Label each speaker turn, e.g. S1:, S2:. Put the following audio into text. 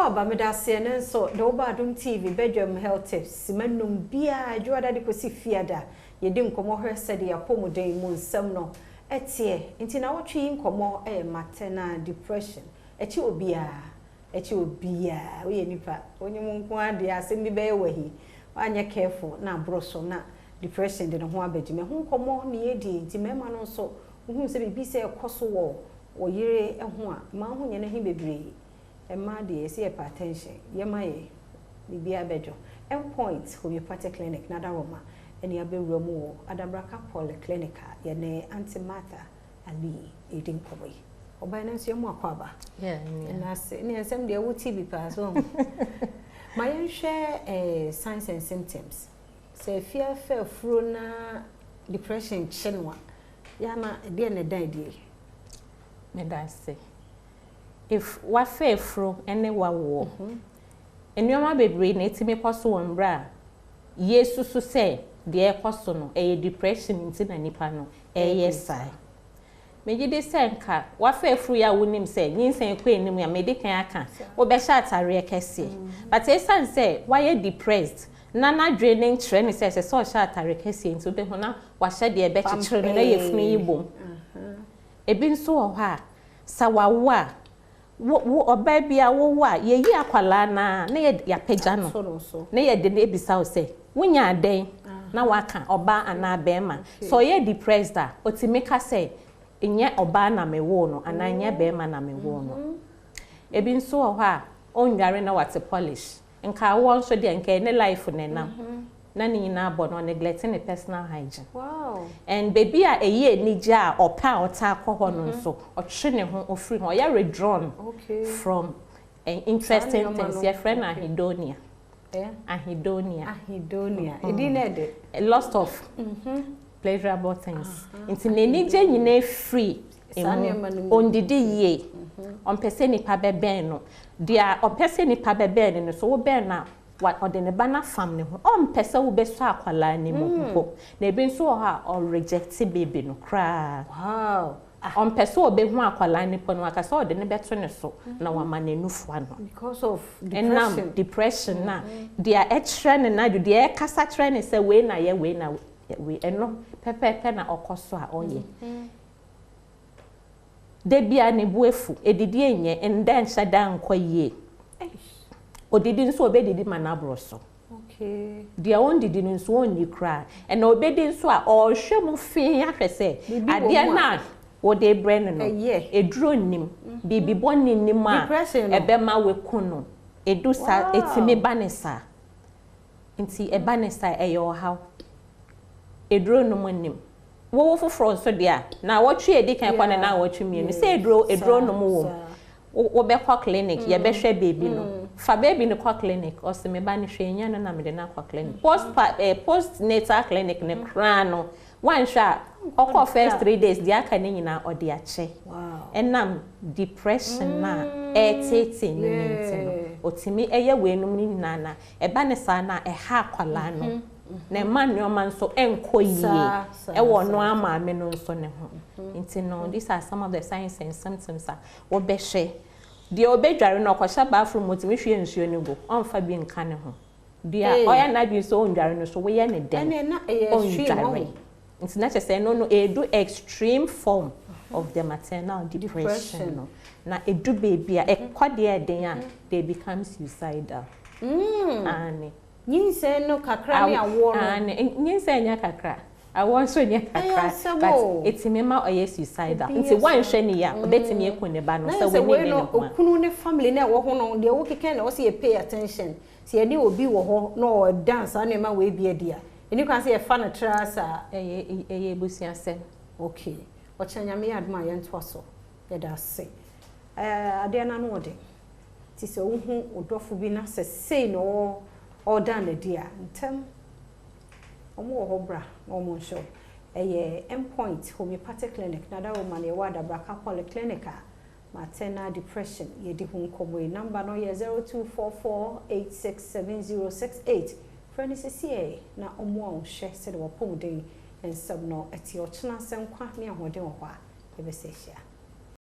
S1: Akwaba medase ne so de oba Adom TV Badwam health tips manum bia adwoada de kosi fiada ye de nkomo hwese de yapomuden mu nsem no etie nti na wotwe nkomo maternal depression echi obia we nipa onyum nko ade asem bi be wahi anya careful na broso na depression de no ho abagime ho nkomo ne yedi nti mema no so hu se bibi se ekoso wo yire ho a ma ho nye ne hi bebre Emma de see hypertension. Yemaye, Bibia Bejo. Endpoint homeopathic clinic, nada Roma, and yabe Romo, Adabraka Polyclinica, Yane Antimatter, Ali, eating Kobe. Or by Nancy Mokwaba.
S2: Yeah,
S1: and I say, near some dear would be pass on. My own share signs and symptoms. Say, fear, fair, fruna, depression, chenwa. Yama, dear, ne die.
S2: May I say? If wa fefro ene wa wo enyoma bebre na etime koso wonbra yesu so se de ekoso no depression nti na nipa no sai megide se nka wa fefro ya wonim se nyinsen ko enim ya medikan aka wo be sha atare kese but esan se wa ye depressed na draining training se so sha atare kese nti be ho na wa sha de be chichire na yefunu yibom ebi nso wo ha sawawa wo oba bia wo wa ye yi akwala na ya pagya no na ye de na ebisa wo se wonya aden na waka oba ana bema so ye depressed a otimeka se enye oba na mewo no ana nya bema na mewo no ebi nso wo ha onware na wate polish nka wo nso de nka ne life ne na ni na abo no neglecting the personal hygiene.
S1: Wow.
S2: And baby a eye nija opa ota akọ no nso otwe ne ho ofri ho ya withdrawn from interesting things your friend ahedonia. Ahedonia.
S1: It
S2: a lost of pleasurable things. Inti ne nije nyina free ondidi ye on pese nipa beben no dia on pese nipa beben no so wo ben na what odene bana family ho on pese wo be so akwala ni mo ko na ebi nso ha or reject baby no kra
S1: wow
S2: on pese wo be hu akwala ni po no aka so odene beto ne so na wa manenufo ano
S1: because of depression
S2: depression na dia extra na do dia kasa training say we na we eno pepe na okoso a oye de bia ne buefu edidi enye enda nhyada nkwa yie odidi nso obedidi manabro so
S1: okay
S2: dia on didi nso onni kra and obedi nso a ohwemu fin ahwese ade na wo de brain no eduro nim bibi bonni nim a ebema wekuno edu sa etime banesa nti ebanesa eyo haw eduro no nim wo foforo nso dia na wotwe edikan kwa na wotwe mienu se eduro no wo be kwa clinic ye be hwe baby no fa baby no kwa clinic o se me ba ni hwe nya no na me de na kwa clinic post natal clinic ne kra no one sha okọ first 3 days dia ka ni nyina odi ache
S1: wow
S2: enam depression na etete ni no otimi eye wenum ni nyina na e ba ne sa na ha kwala no na man no man so enkoyie e wo no ama me no nso ne ho nti no these are some of the signs and symptoms wo be hwe de obedware no kwasha bathroom motimi hwe nsuo ne go onfa bi nka ne ho dia oya na bi so ondware no so we ye ne den
S1: na extreme
S2: nti na say no edu extreme form of the maternal depression no na edu baby a ekwade eden a they become suicidal ani
S1: nyinse no kakra ne awo no
S2: nyinse nya kakra awo so nya kakra but etimema oye suicidal nti wan hwe ne ya obetimi ekune ba no so we ne no
S1: okunu ne family na wo ho no de wo keke na wo se pay attention se ye ni obi wo ho no dance na ma we bi dia eni kan se ye fa na trasa
S2: eye busia se
S1: okay o chanyame adma ye nto so ye da se ade na no de ti se wo hu odofo bi na se sei no all done the dear ntem omo ho bra omo show endpoint homeopathic clinic na da woman ye wada braka polyclinica maternal depression ye di hu nkomo number no ye 0244867068 friends na omo a hwe se de wo pomden ensem no eti o chena sem kwa ne ahoden wo kwa ye be se hia